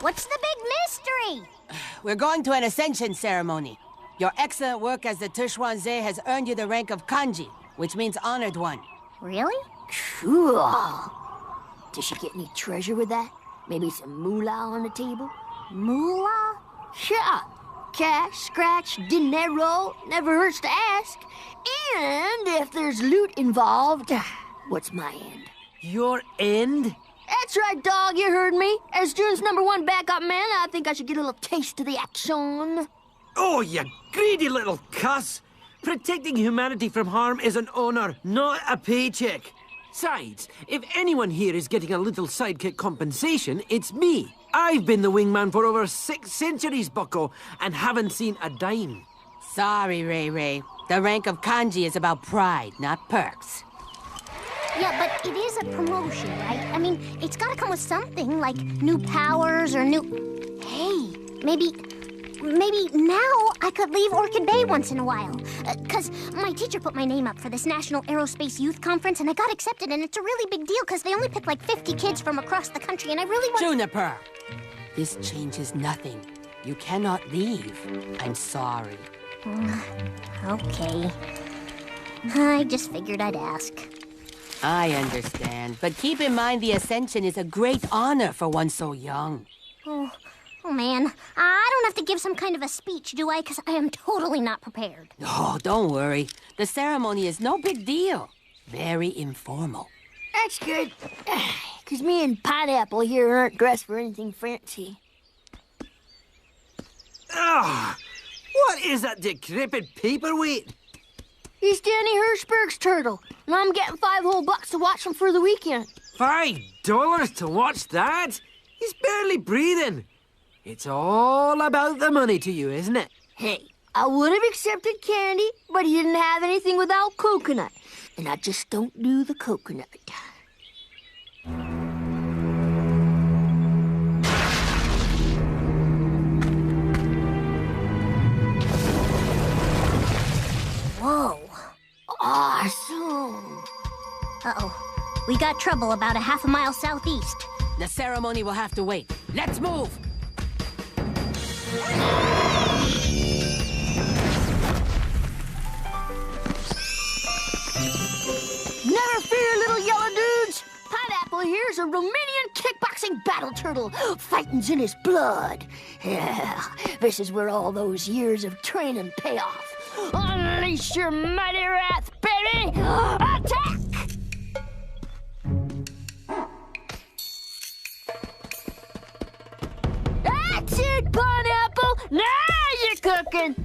What's the big mystery? We're going to an ascension ceremony. Your excellent work as the Tushwanze has earned you the rank of Kanji, which means honored one. Really? Cool. Does she get any treasure with that? Maybe some moolah on the table? Moolah? Yeah. Cash, scratch, dinero, never hurts to ask. And if there's loot involved, what's my end? Your end? That's right, dog, you heard me. As June's #1 backup man, I think I should get a little taste of the action. Oh, you greedy little cuss! Protecting humanity from harm is an honor, not a paycheck. Besides, if anyone here is getting a little sidekick compensation, it's me. I've been the wingman for over 6 centuries, bucko, and haven't seen a dime. Sorry, Ray Ray. The rank of Kanji is about pride, not perks. Yeah, but it is a promotion, right? I mean, it's gotta come with something, like new powers or new... Hey, maybe now I could leave Orchid Bay once in a while. 'Cause my teacher put my name up for this National Aerospace Youth Conference, and I got accepted, and it's a really big deal, 'cause they only pick like 50 kids from across the country, and I really want... Juniper! This changes nothing. You cannot leave. I'm sorry. Okay. I just figured I'd ask. I understand, but keep in mind the Ascension is a great honor for one so young. Oh man, I don't have to give some kind of a speech, do I? 'Cause I am totally not prepared. Oh, don't worry. The ceremony is no big deal. Very informal. That's good. 'Cause me and Pineapple here aren't dressed for anything fancy. Ah! What is that decrepit paperweight? He's Danny Hirschberg's turtle, and I'm getting $5 whole to watch him for the weekend. $5 to watch that? He's barely breathing. It's all about the money to you, isn't it? Hey, I would have accepted candy, but he didn't have anything without coconut. And I just don't do the coconut. Whoa. Awesome. Uh-oh. We got trouble about a half a mile southeast. The ceremony will have to wait. Let's move! Never fear, little yellow dudes. Pineapple here's a Romanian kickboxing battle turtle. Fighting's in his blood. Yeah, this is where all those years of training pay off. Unleash your mighty wrath, baby! Attack! That's it, Pineapple! Now you're cooking!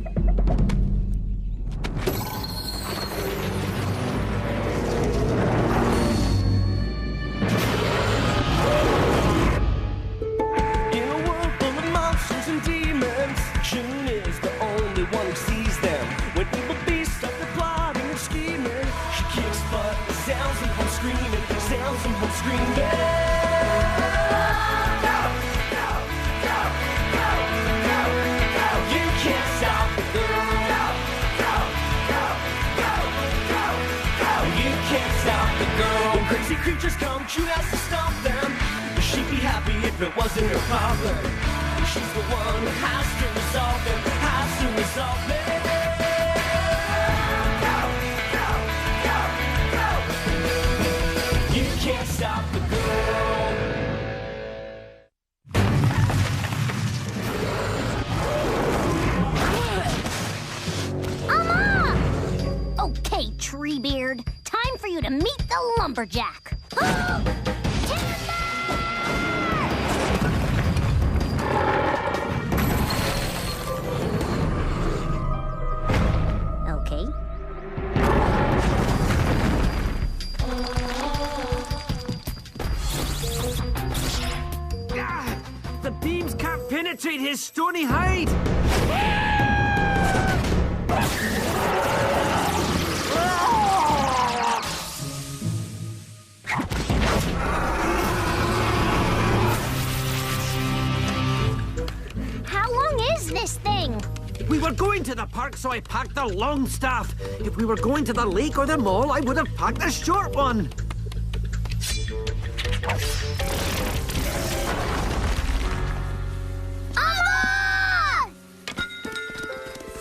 In a world full of monsters and demons, June is the only one who sees them. When evil beasts up the plotting and scheming, she kicks butt, sounds them home screaming, sounds them home screaming. Crazy creatures come, she has to stop them. She'd be happy if it wasn't her problem. She's the one who has to resolve them, has to resolve them. Go, go, go, go. You can't stop the I'm on! Okay, Treebeard. Time for you to meet the lumberjack. Okay. The beams can't penetrate his stony hide. This thing? We were going to the park, so I packed the long staff. If we were going to the lake or the mall, I would have packed the short one.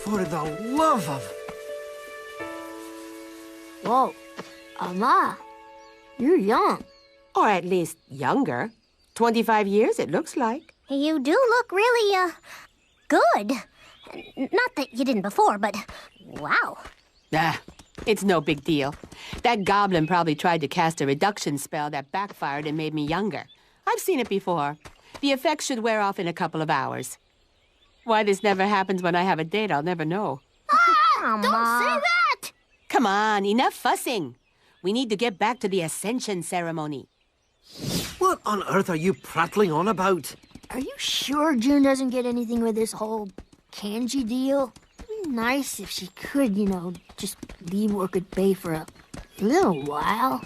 For the love of... Whoa, Ama, you're young. Or at least younger. 25 years, it looks like. You do look really, good. Not that you didn't before, but wow. Ah, it's no big deal. That goblin probably tried to cast a reduction spell that backfired and made me younger. I've seen it before. The effect should wear off in a couple of hours. Why this never happens when I have a date, I'll never know. Don't say that! Come on, enough fussing. We need to get back to the Ascension ceremony. What on earth are you prattling on about? Are you sure June doesn't get anything with this whole kanji deal? It'd be nice if she could, just leave Orchid Bay for a little while.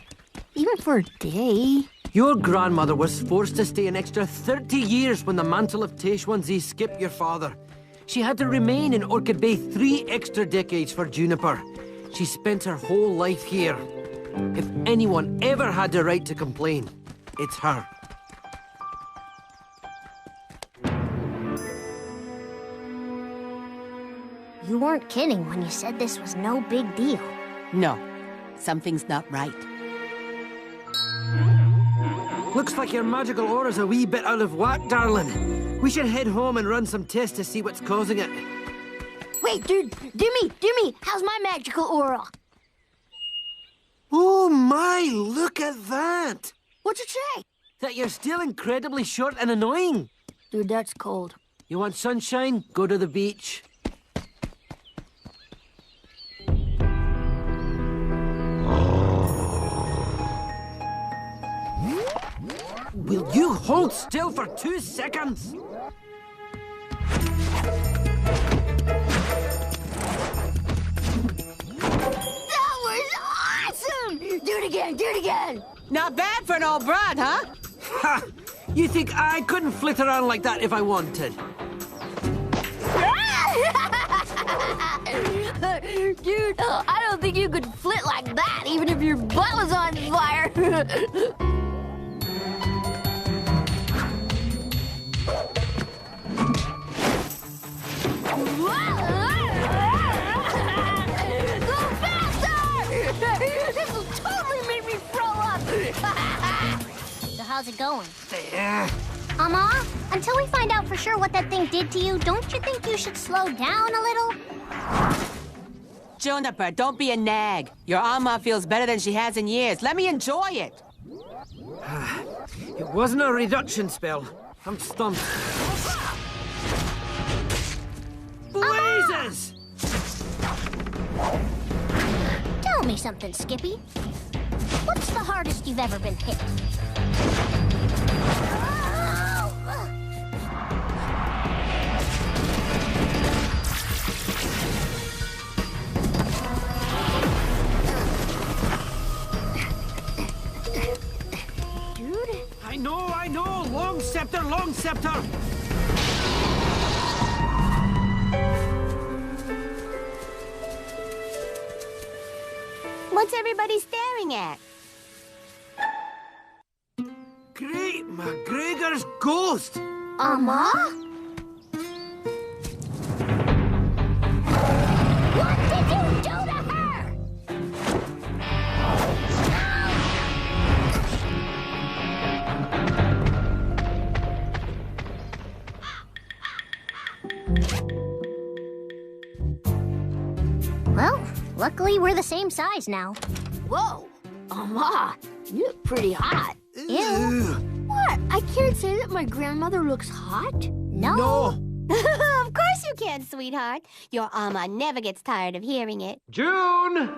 Even for a day. Your grandmother was forced to stay an extra 30 years when the mantle of Taishwanzi skipped your father. She had to remain in Orchid Bay 3 extra decades for Juniper. She spent her whole life here. If anyone ever had the right to complain, it's her. You weren't kidding when you said this was no big deal. No, something's not right. Looks like your magical aura's a wee bit out of whack, darling. We should head home and run some tests to see what's causing it. Wait, dude, do me. How's my magical aura? Oh my, look at that! What's it say? That you're still incredibly short and annoying. Dude, that's cold. You want sunshine? Go to the beach. Will you hold still for 2 seconds? That was awesome! Do it again! Not bad for an old broad, huh? Ha! You think I couldn't flit around like that if I wanted? Dude, I don't think you could flit like that, even if your butt was on fire. Go faster! This will totally make me throw up. So how's it going? There. Ama, until we find out for sure what that thing did to you, don't you think you should slow down a little? Juniper, don't be a nag. Your Alma feels better than she has in years. Let me enjoy it. It wasn't a reduction spell. I'm stumped. Blazes! Tell me something, Skippy. What's the hardest you've ever been hit? I know! Long scepter, long scepter! What's everybody staring at? Great McGregor's ghost! Ama? What did you do to her? Well, luckily we're the same size now. Whoa, Ama, you look pretty hot. Ew. What? I can't say that my grandmother looks hot? No! Of course you can, sweetheart. Your Alma never gets tired of hearing it. June!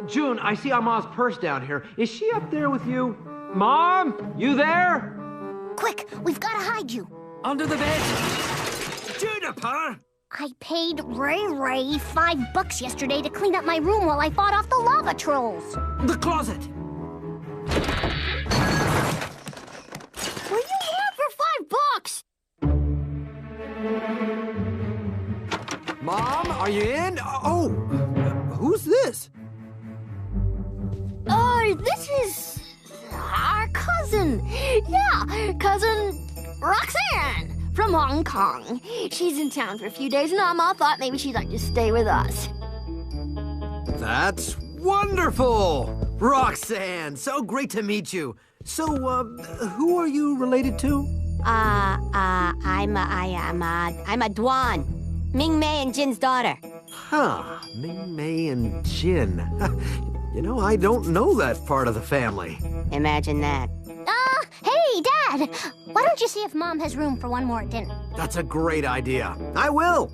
June, I see Ama's purse down here. Is she up there with you? Mom? You there? Quick, we've got to hide you. Under the bed? Juniper! I paid Ray $5 yesterday to clean up my room while I fought off the lava trolls. The closet! What do you want for $5? Mom, are you in? Oh, who's this? This is our cousin. Yeah, cousin Roxanne from Hong Kong. She's in town for a few days, and Mama thought maybe she'd like to stay with us. That's wonderful! Roxanne, so great to meet you. So, who are you related to? I'm a Dwan. Ming Mei and Jin's daughter. Huh, Ming Mei and Jin. You know, I don't know that part of the family. Imagine that. Hey, Dad! Why don't you see if Mom has room for one more at dinner? That's a great idea. I will.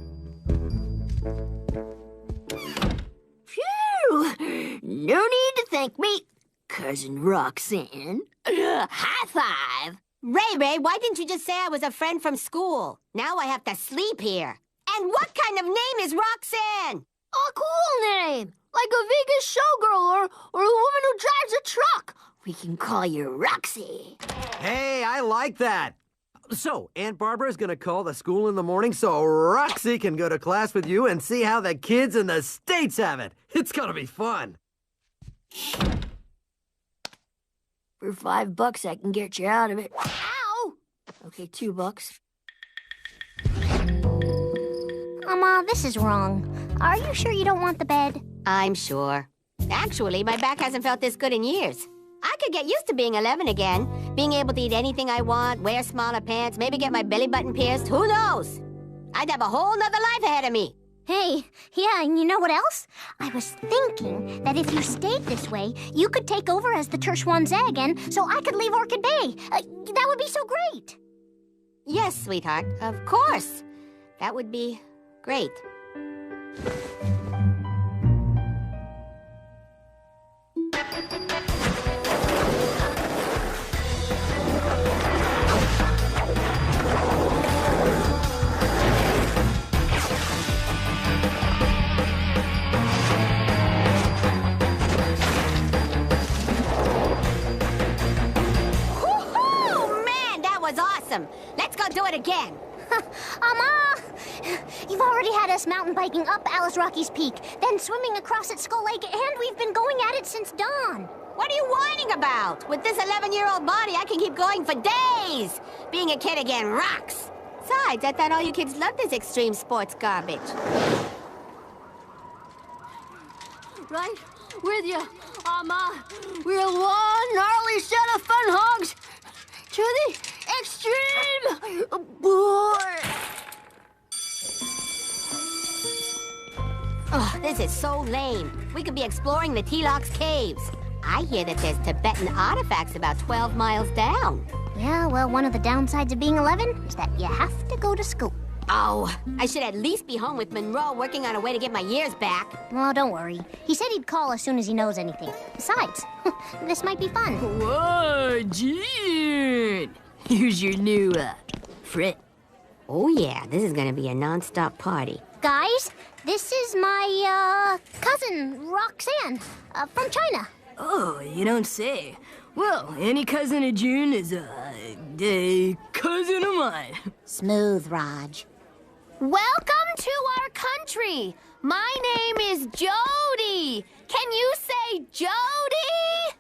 Phew! No need to thank me, Cousin Roxanne. High five! Ray, why didn't you just say I was a friend from school? Now I have to sleep here. And what kind of name is Roxanne? A cool name, like a Vegas showgirl or a woman who drives a truck. We can call you Roxy. Hey, I like that. So, Aunt Barbara's gonna call the school in the morning so Roxy can go to class with you and see how the kids in the States have it. It's gonna be fun. For $5, I can get you out of it. Ow! Okay, $2. Mama, this is wrong. Are you sure you don't want the bed? I'm sure. Actually, my back hasn't felt this good in years. I could get used to being 11 again. Being able to eat anything I want, wear smaller pants, maybe get my belly button pierced. Who knows? I'd have a whole nother life ahead of me. Hey, yeah, and you know what else? I was thinking that if you stayed this way, you could take over as the Terschwanzee again, so I could leave Orchid Bay. That would be so great. Yes, sweetheart, of course. That would be great. Let's go do it again. Mama! You've already had us mountain biking up Alice Rocky's Peak, then swimming across at Skull Lake, and we've been going at it since dawn. What are you whining about? With this 11-year-old body, I can keep going for days. Being a kid again rocks. Besides, I thought all you kids loved this extreme sports garbage. Right with you, Mama. We're one gnarly set of fun hogs to the extreme. Oh, this is so lame. We could be exploring the T-Lox caves. I hear that there's Tibetan artifacts about 12 miles down. Yeah, well, one of the downsides of being 11 is that you have to go to school. Oh, I should at least be home with Monroe working on a way to get my years back. Well, don't worry. He said he'd call as soon as he knows anything. Besides, this might be fun. Whoa, June! Here's your new, friend. Oh, yeah, this is gonna be a non-stop party. Guys, this is my, cousin, Roxanne, from China. Oh, you don't say. Well, any cousin of June is a cousin of mine. Smooth, Raj. Welcome to our country. My name is Jody. Can you say Jody?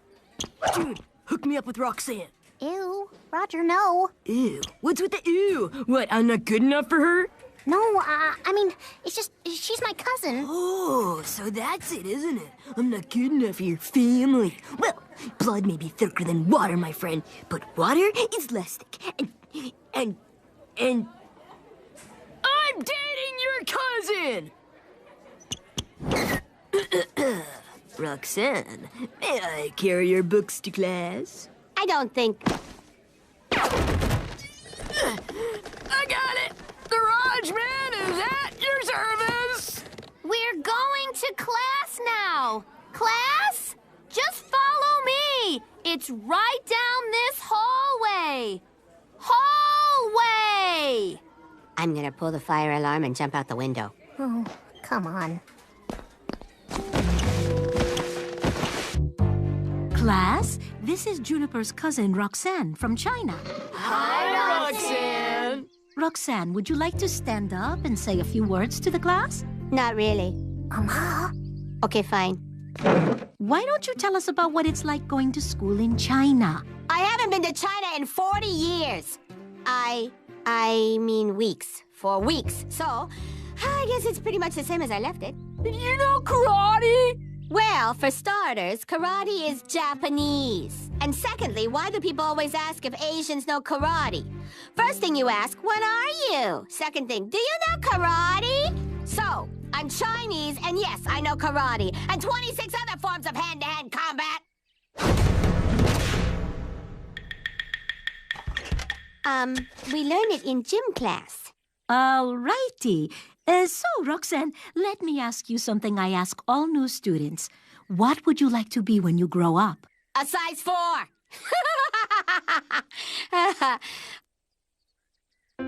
Dude, hook me up with Roxanne. Ew, Roger, no. Ew. What's with the ew? What, I'm not good enough for her? No, I mean, it's just, she's my cousin. Oh, so that's it, isn't it? I'm not good enough for your family. Well, blood may be thicker than water, my friend, but water is less thick. And... I'm dating your cousin! Roxanne, may I carry your books to class? I don't think... I got it! The Raj Man is at your service! We're going to class now. Class? Just follow me. It's right down this hallway. Hallway! I'm gonna pull the fire alarm and jump out the window. Oh, come on. Class, this is Juniper's cousin, Roxanne, from China. Hi, Roxanne! Roxanne, would you like to stand up and say a few words to the class? Not really. Mama? Okay, fine. Why don't you tell us about what it's like going to school in China? I haven't been to China in 40 years. I mean weeks. For weeks. So, I guess it's pretty much the same as I left it. You know karate? Well, for starters, karate is Japanese. And secondly, why do people always ask if Asians know karate? First thing you ask, what are you? Second thing, do you know karate? So, I'm Chinese, and yes, I know karate, and 26 other forms of hand-to-hand combat. We learn it in gym class. All righty. So, Roxanne, let me ask you something I ask all new students. What would you like to be when you grow up? A size 4.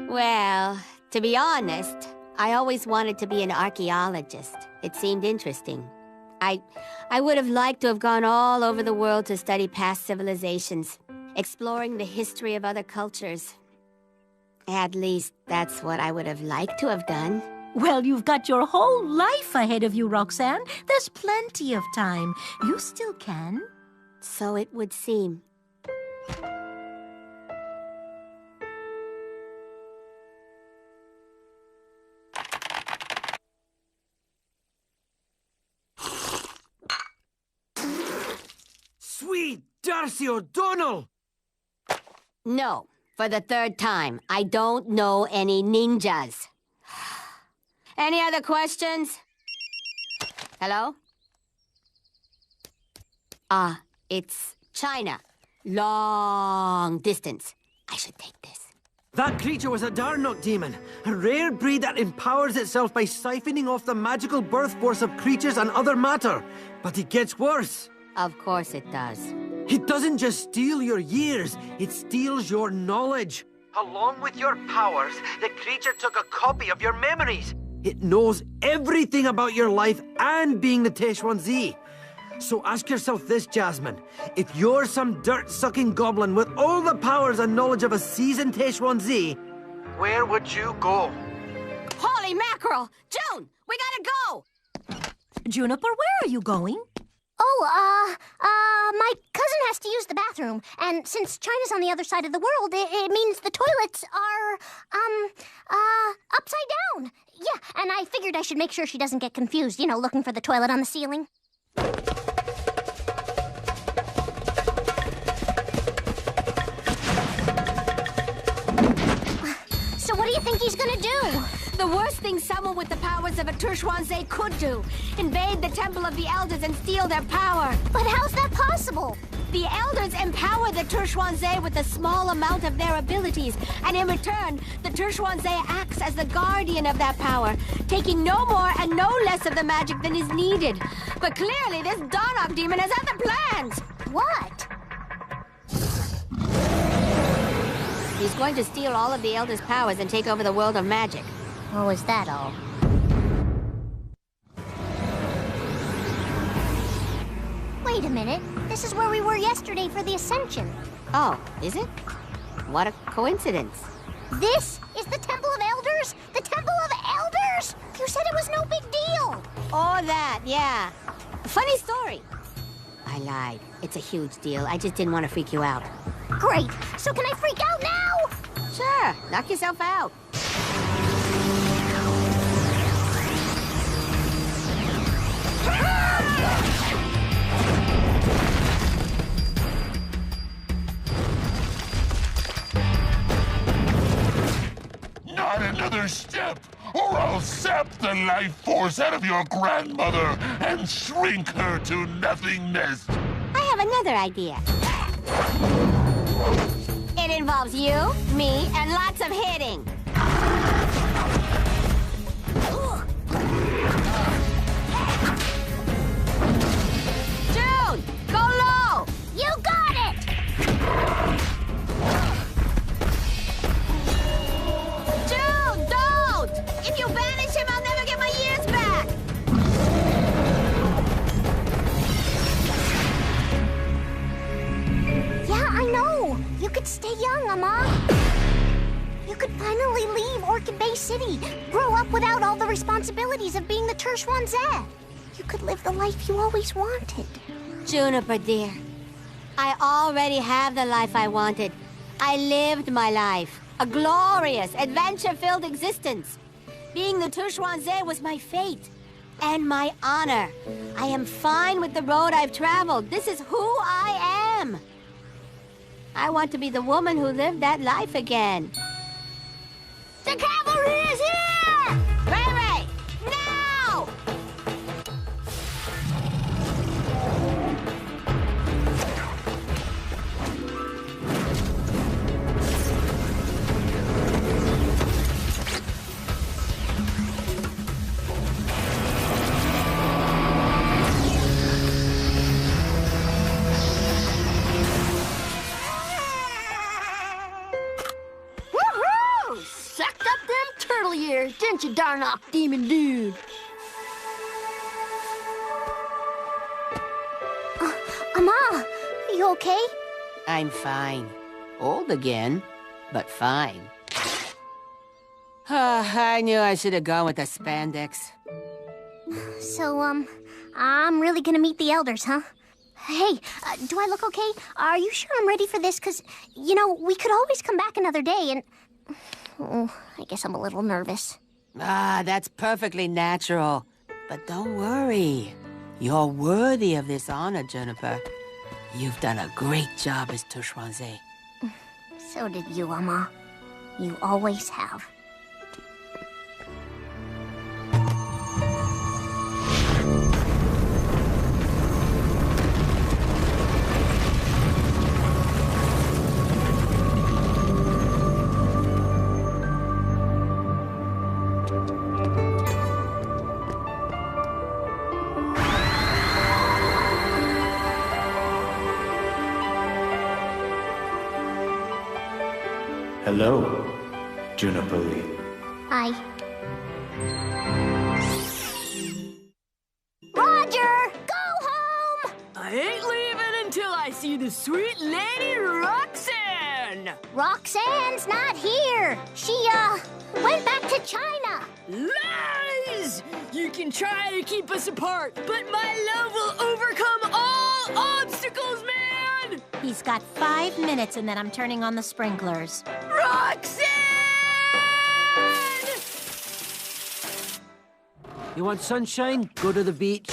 Well, to be honest, I always wanted to be an archaeologist. It seemed interesting. I would have liked to have gone all over the world to study past civilizations, exploring the history of other cultures. At least that's what I would have liked to have done. Well, you've got your whole life ahead of you, Roxanne. There's plenty of time. You still can. So it would seem. Sweet Darcy O'Donnell! No, for the third time. I don't know any ninjas. Any other questions? Hello? It's China. Long distance. I should take this. That creature was a Darnock demon, a rare breed that empowers itself by siphoning off the magical birth force of creatures and other matter. But it gets worse. Of course it does. It doesn't just steal your years, it steals your knowledge. Along with your powers, the creature took a copy of your memories. It knows everything about your life and being the S3'E9. So ask yourself this, Jasmine. If you're some dirt-sucking goblin with all the powers and knowledge of a seasoned S3'E9, where would you go? Holy mackerel! June, we gotta go! Juniper, where are you going? Oh, my cousin has to use the bathroom, and since China's on the other side of the world, it means the toilets are, upside down. Yeah, and I figured I should make sure she doesn't get confused, you know, looking for the toilet on the ceiling. So what do you think he's gonna do? The worst thing someone with the powers of a S3'E9 could do. Invade the Temple of the Elders and steal their power. But how's that possible? The Elders empower the S3'E9 with a small amount of their abilities, and in return, the S3'E9 acts as the guardian of that power, taking no more and no less of the magic than is needed. But clearly, this Darnock demon has other plans. What? He's going to steal all of the Elders' powers and take over the world of magic. Oh, is that all? Wait a minute. This is where we were yesterday for the Ascension. Oh, is it? What a coincidence. This is the Temple of Elders? The Temple of Elders? You said it was no big deal. Oh, that, yeah. Funny story. I lied. It's a huge deal. I just didn't want to freak you out. Great. So can I freak out now? Sure. Knock yourself out. Not another step, or I'll sap the life force out of your grandmother and shrink her to nothingness. I have another idea. It involves you, me, and lots of hitting. June, go low! You got it! June, don't! If you banish him, I'll never get my years back! Yeah, I know. You could stay young, Amma. You could finally leave Orchid Bay City, grow up without all the responsibilities of being the S3'E9. You could live the life you always wanted. Juniper, dear, I already have the life I wanted. I lived my life. A glorious, adventure-filled existence. Being the Touchouanzé was my fate and my honor. I am fine with the road I've traveled. This is who I am. I want to be the woman who lived that life again. The cavalry is here! Ray Ray, now! Woohoo! Sucked up them turtle years, didn't you, darn off demon dude? Ama, you okay? I'm fine. Old again, but fine. I knew I should have gone with the spandex. So, I'm really gonna meet the elders, huh? Hey, do I look okay? Are you sure I'm ready for this? 'Cause, you know, we could always come back another day and... Oh, I guess I'm a little nervous. That's perfectly natural. But don't worry. You're worthy of this honor, Juniper. You've done a great job as Touchouanzé. So did you, Ama. You always have. Hello, Juniper. Hi. Roger! Go home! I ain't leaving until I see the sweet lady Roxanne! Roxanne's not here. She, went back to China. Lies! You can try to keep us apart, but my love will overcome all obstacles, man! He's got 5 minutes and then I'm turning on the sprinklers. Roxanne! You want sunshine? Go to the beach.